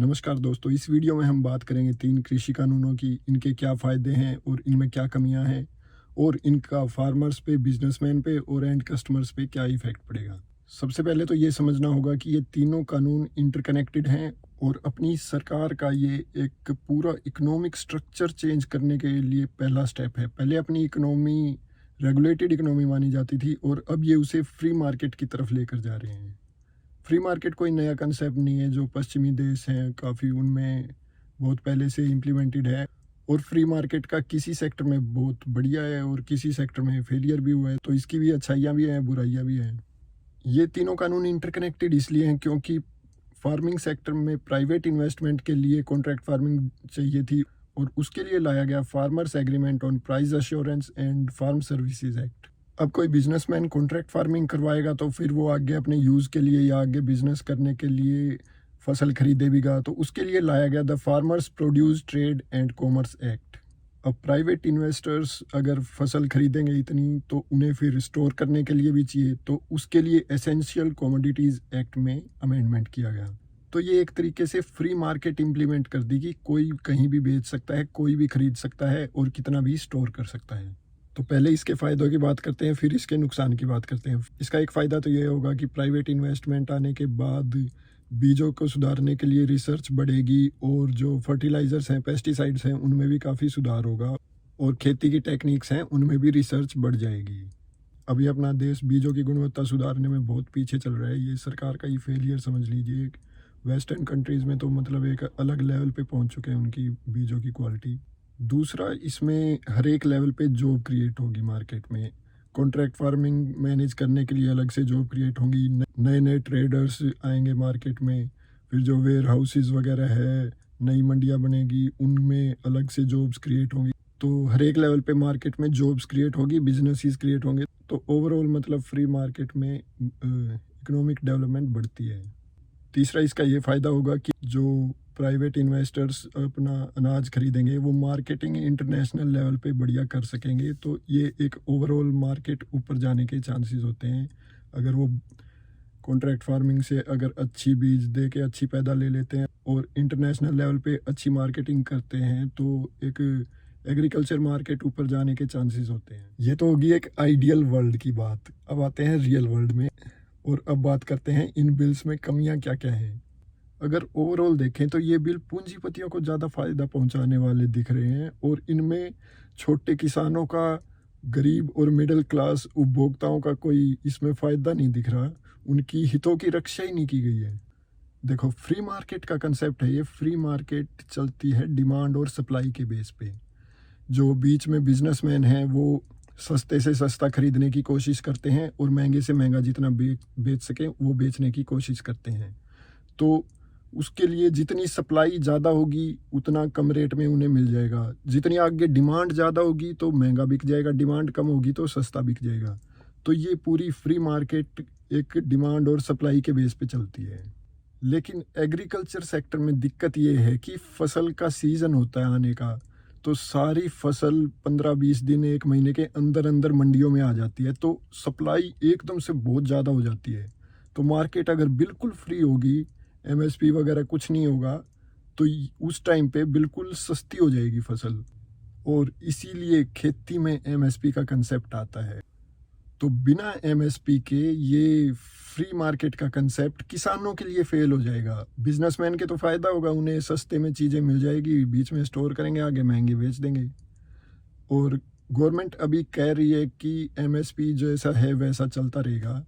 नमस्कार दोस्तों, इस वीडियो में हम बात करेंगे 3 कृषि कानूनों की, इनके क्या फ़ायदे हैं और इनमें क्या कमियां हैं और इनका फार्मर्स पे, बिजनेसमैन पे और एंड कस्टमर्स पे क्या इफ़ेक्ट पड़ेगा। सबसे पहले तो ये समझना होगा कि ये तीनों कानून इंटरकनेक्टेड हैं और अपनी सरकार का ये एक पूरा इकोनॉमिक स्ट्रक्चर चेंज करने के लिए पहला स्टेप है। पहले अपनी इकोनॉमी रेगुलेटेड इकोनॉमी मानी जाती थी और अब ये उसे फ्री मार्केट की तरफ लेकर जा रहे हैं। फ्री मार्केट कोई नया कंसेप्ट नहीं है, जो पश्चिमी देश हैं काफ़ी उनमें बहुत पहले से इम्प्लीमेंटेड है। और फ्री मार्केट का किसी सेक्टर में बहुत बढ़िया है और किसी सेक्टर में फेलियर भी हुआ है, तो इसकी भी अच्छाइयाँ भी हैं, बुराइयाँ भी हैं। ये तीनों कानून इंटरकनेक्टेड इसलिए हैं क्योंकि फार्मिंग सेक्टर में प्राइवेट इन्वेस्टमेंट के लिए कॉन्ट्रैक्ट फार्मिंग चाहिए थी और उसके लिए लाया गया farmers agreement on price assurance and farm services act. अब कोई बिजनेसमैन कॉन्ट्रैक्ट फार्मिंग करवाएगा तो फिर वो आगे अपने यूज़ के लिए या आगे बिजनेस करने के लिए फसल खरीदेगा, तो उसके लिए लाया गया the farmers produce trade and commerce act. अब प्राइवेट इन्वेस्टर्स अगर फसल खरीदेंगे इतनी, तो उन्हें फिर स्टोर करने के लिए भी चाहिए, तो उसके लिए एसेंशियल कमोडिटीज़ एक्ट में अमेंडमेंट किया गया। तो ये एक तरीके से फ्री मार्केट इम्प्लीमेंट कर दी कि कोई कहीं भी बेच सकता है, कोई भी खरीद सकता है और कितना भी स्टोर कर सकता है। तो पहले इसके फ़ायदों की बात करते हैं, फिर इसके नुकसान की बात करते हैं। इसका एक फ़ायदा तो ये होगा कि प्राइवेट इन्वेस्टमेंट आने के बाद बीजों को सुधारने के लिए रिसर्च बढ़ेगी और जो फर्टिलाइज़र्स हैं, पेस्टिसाइड्स हैं, उनमें भी काफ़ी सुधार होगा और खेती की टेक्निक्स हैं, उनमें भी रिसर्च बढ़ जाएगी। अभी अपना देश बीजों की गुणवत्ता सुधारने में बहुत पीछे चल रहा है, ये सरकार का ही फेलियर समझ लीजिए। वेस्टर्न कंट्रीज़ में तो मतलब एक अलग लेवल पे पहुंच चुके हैं उनकी बीजों की क्वालिटी। दूसरा, इसमें हर एक लेवल पे जॉब क्रिएट होगी मार्केट में। कॉन्ट्रैक्ट फार्मिंग मैनेज करने के लिए अलग से जॉब क्रिएट होंगी, नए नए ट्रेडर्स आएंगे मार्केट में, फिर जो वेयर हाउसेज वगैरह है, नई मंडियाँ बनेगी, उनमें अलग से जॉब्स क्रिएट होंगी। तो हर एक लेवल पे मार्केट में जॉब्स क्रिएट होगी, बिजनेसेस क्रिएट होंगे, तो ओवरऑल मतलब फ्री मार्केट में इकोनॉमिक डेवलपमेंट बढ़ती है। तीसरा, इसका ये फ़ायदा होगा कि जो प्राइवेट इन्वेस्टर्स अपना अनाज खरीदेंगे वो मार्केटिंग इंटरनेशनल लेवल पे बढ़िया कर सकेंगे, तो ये एक ओवरऑल मार्केट ऊपर जाने के चांसेस होते हैं। अगर वो कॉन्ट्रैक्ट फार्मिंग से अगर अच्छी बीज दे के अच्छी पैदा ले लेते हैं और इंटरनेशनल लेवल पे अच्छी मार्केटिंग करते हैं, तो एक एग्रीकल्चर मार्केट ऊपर जाने के चांसेस होते हैं। ये तो होगी एक आइडियल वर्ल्ड की बात। अब आते हैं रियल वर्ल्ड में और अब बात करते हैं इन बिल्स में कमियां क्या क्या हैं। अगर ओवरऑल देखें तो ये बिल पूंजीपतियों को ज़्यादा फायदा पहुंचाने वाले दिख रहे हैं और इनमें छोटे किसानों का, गरीब और मिडिल क्लास उपभोक्ताओं का कोई इसमें फ़ायदा नहीं दिख रहा। उनकी हितों की रक्षा ही नहीं की गई है। देखो, फ्री मार्केट का कंसेप्ट है, ये फ्री मार्केट चलती है डिमांड और सप्लाई के बेस पे। जो बीच में बिजनेसमैन हैं वो सस्ते से सस्ता खरीदने की कोशिश करते हैं और महंगे से महंगा जितना बेच सकें वो बेचने की कोशिश करते हैं। तो उसके लिए जितनी सप्लाई ज़्यादा होगी उतना कम रेट में उन्हें मिल जाएगा। जितनी आगे डिमांड ज़्यादा होगी तो महंगा बिक जाएगा, डिमांड कम होगी तो सस्ता बिक जाएगा। तो ये पूरी फ्री मार्केट एक डिमांड और सप्लाई के बेस पे चलती है। लेकिन एग्रीकल्चर सेक्टर में दिक्कत ये है कि फसल का सीज़न होता है आने का, तो सारी फसल 15-20 दिन, एक महीने के अंदर अंदर मंडियों में आ जाती है, तो सप्लाई एकदम से बहुत ज़्यादा हो जाती है। तो मार्केट अगर बिल्कुल फ्री होगी, एमएसपी वगैरह कुछ नहीं होगा, तो उस टाइम पे बिल्कुल सस्ती हो जाएगी फसल और इसीलिए खेती में एमएसपी का कंसेप्ट आता है। तो बिना एमएसपी के ये फ्री मार्केट का कंसेप्ट किसानों के लिए फेल हो जाएगा। बिजनेसमैन के तो फ़ायदा होगा, उन्हें सस्ते में चीज़ें मिल जाएगी, बीच में स्टोर करेंगे, आगे महंगे बेच देंगे। और गवर्नमेंट अभी कह रही है कि एमएसपी जैसा है वैसा चलता रहेगा,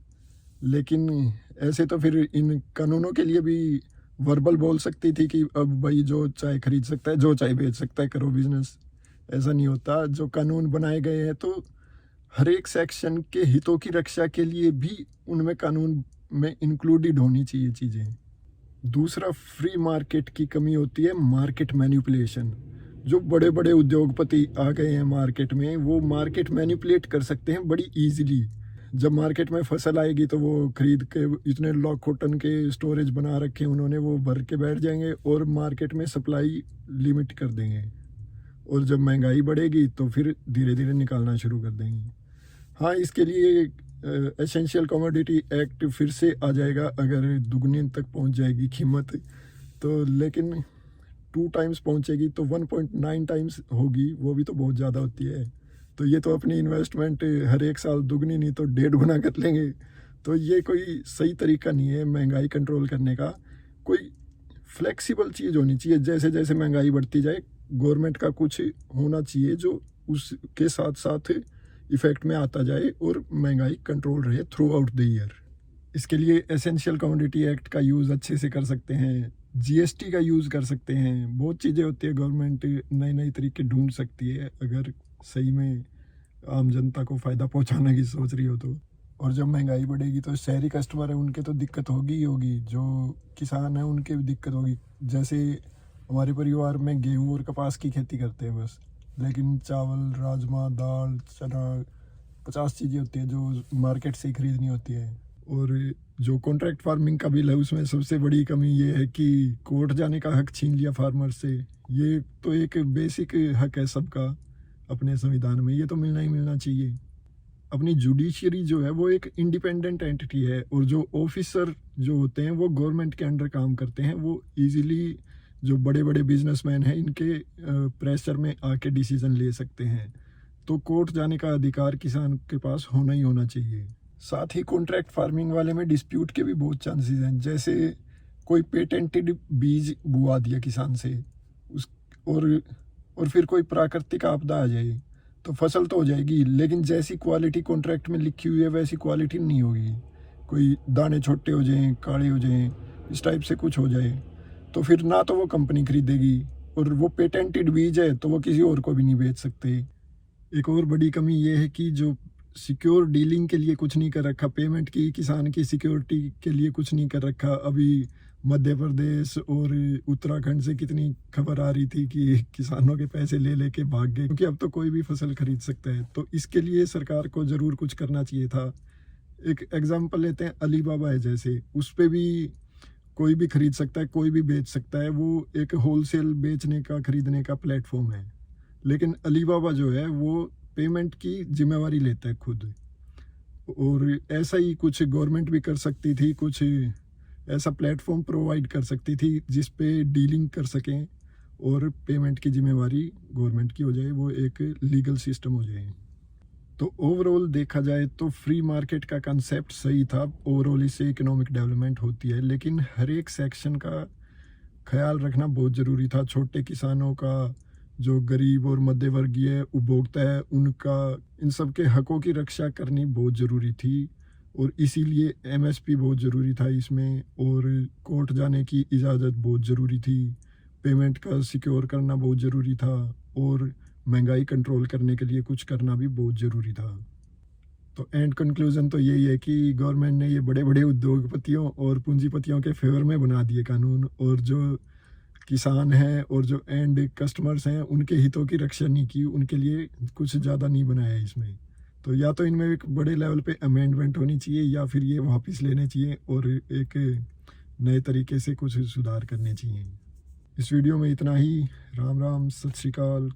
लेकिन ऐसे तो फिर इन कानूनों के लिए भी वर्बल बोल सकती थी कि अब भाई जो चाहे खरीद सकता है, जो चाहे बेच सकता है, करो बिजनेस। ऐसा नहीं होता। जो कानून बनाए गए हैं तो हर एक सेक्शन के हितों की रक्षा के लिए भी उनमें कानून में इंक्लूडेड होनी चाहिए चीज़ें। दूसरा, फ्री मार्केट की कमी होती है मार्केट मैनिपुलेशन। जो बड़े बड़े उद्योगपति आ गए हैं मार्केट में, वो मार्केट मैनिपुलेट कर सकते हैं बड़ी ईजिली। जब मार्केट में फसल आएगी तो वो खरीद के इतने लाखों टन के स्टोरेज बना रखे हैं उन्होंने, वो भर के बैठ जाएंगे और मार्केट में सप्लाई लिमिट कर देंगे। और जब महंगाई बढ़ेगी तो फिर धीरे धीरे निकालना शुरू कर देंगे। हाँ, इसके लिए एसेंशियल कमोडिटी एक्ट फिर से आ जाएगा, अगर दुगनी तक पहुंच जाएगी कीमत, तो लेकिन 2 टाइम्स पहुंचेगी तो 1.9 टाइम्स होगी, वो भी तो बहुत ज़्यादा होती है। तो ये तो अपनी इन्वेस्टमेंट हर एक साल दुगनी नहीं तो 1.5 गुना कर लेंगे। तो ये कोई सही तरीका नहीं है महंगाई कंट्रोल करने का। कोई फ्लेक्सिबल चीज़ होनी चाहिए, जैसे जैसे महंगाई बढ़ती जाए गवर्नमेंट का कुछ होना चाहिए जो उसके साथ साथ इफ़ेक्ट में आता जाए और महंगाई कंट्रोल रहे थ्रू आउट द ईयर। इसके लिए एसेंशियल कमोडिटी एक्ट का यूज़ अच्छे से कर सकते हैं, जीएसटी का यूज़ कर सकते हैं। बहुत चीज़ें होती है, गवर्नमेंट नए नए तरीके ढूंढ सकती है अगर सही में आम जनता को फ़ायदा पहुंचाने की सोच रही हो तो। और जब महंगाई बढ़ेगी तो शहरी कस्टमर है उनके तो दिक्कत होगी ही होगी, जो किसान है उनके भी दिक्कत होगी। जैसे हमारे परिवार में गेहूँ और कपास की खेती करते हैं बस, लेकिन चावल, राजमा, दाल, चना, 50 चीज़ें होती हैं जो मार्केट से ही खरीदनी होती है। और जो कॉन्ट्रैक्ट फार्मिंग का बिल है उसमें सबसे बड़ी कमी ये है कि कोर्ट जाने का हक छीन लिया फार्मर से। ये तो एक बेसिक हक है सबका अपने संविधान में, ये तो मिलना ही मिलना चाहिए। अपनी जुडिशियरी जो है वो एक इंडिपेंडेंट एंटिटी है, और जो ऑफिसर जो होते हैं वो गवर्नमेंट के अंडर काम करते हैं। वो इजीली जो बड़े बड़े बिजनेसमैन हैं इनके प्रेशर में आके डिसीजन ले सकते हैं। तो कोर्ट जाने का अधिकार किसान के पास होना ही होना चाहिए। साथ ही कॉन्ट्रैक्ट फार्मिंग वाले में डिस्प्यूट के भी बहुत चांसेस हैं। जैसे कोई पेटेंटेड बीज बुआ दिया किसान से उस और फिर कोई प्राकृतिक आपदा आ जाए तो फसल तो हो जाएगी, लेकिन जैसी क्वालिटी कॉन्ट्रैक्ट में लिखी हुई है वैसी क्वालिटी नहीं होगी। कोई दाने छोटे हो जाएं, काले हो जाएं, इस टाइप से कुछ हो जाए तो फिर ना तो वो कंपनी खरीदेगी, और वो पेटेंटेड बीज है तो वो किसी और को भी नहीं बेच सकते। एक और बड़ी कमी ये है कि जो सिक्योर डीलिंग के लिए कुछ नहीं कर रखा, पेमेंट की, किसान की सिक्योरिटी के लिए कुछ नहीं कर रखा। अभी मध्य प्रदेश और उत्तराखंड से कितनी खबर आ रही थी कि किसानों के पैसे ले लेके भाग गए, क्योंकि अब तो कोई भी फसल खरीद सकता है। तो इसके लिए सरकार को ज़रूर कुछ करना चाहिए था। एक एग्जांपल लेते हैं, अलीबाबा है जैसे, उस पर भी कोई भी खरीद सकता है, कोई भी बेच सकता है। वो एक होलसेल बेचने का, खरीदने का प्लेटफॉर्म है, लेकिन अलीबाबा जो है वो पेमेंट की जिम्मेवारी लेता है खुद। और ऐसा ही कुछ गवर्नमेंट भी कर सकती थी, कुछ ऐसा प्लेटफॉर्म प्रोवाइड कर सकती थी जिस पे डीलिंग कर सकें और पेमेंट की जिम्मेवारी गवर्नमेंट की हो जाए, वो एक लीगल सिस्टम हो जाए। तो ओवरऑल देखा जाए तो फ्री मार्केट का कंसेप्ट सही था, ओवरऑल इससे इकोनॉमिक डेवलपमेंट होती है, लेकिन हर एक सेक्शन का ख्याल रखना बहुत ज़रूरी था। छोटे किसानों का, जो गरीब और मध्य वर्गीय उपभोक्ता है उनका, इन सब के हकों की रक्षा करनी बहुत ज़रूरी थी। और इसीलिए एमएसपी बहुत ज़रूरी था इसमें, और कोर्ट जाने की इजाज़त बहुत ज़रूरी थी, पेमेंट का सिक्योर करना बहुत ज़रूरी था, और महंगाई कंट्रोल करने के लिए कुछ करना भी बहुत ज़रूरी था। तो एंड कंक्लूजन तो यही है कि गवर्नमेंट ने ये बड़े बड़े उद्योगपतियों और पूंजीपतियों के फेवर में बना दिए कानून, और जो किसान हैं और जो एंड कस्टमर्स हैं उनके हितों की रक्षा नहीं की, उनके लिए कुछ ज़्यादा नहीं बनाया इसमें। तो या तो इनमें एक बड़े लेवल पे अमेंडमेंट होनी चाहिए, या फिर ये वापस लेने चाहिए और एक नए तरीके से कुछ सुधार करने चाहिए। इस वीडियो में इतना ही। राम राम, सत श्री अकाल।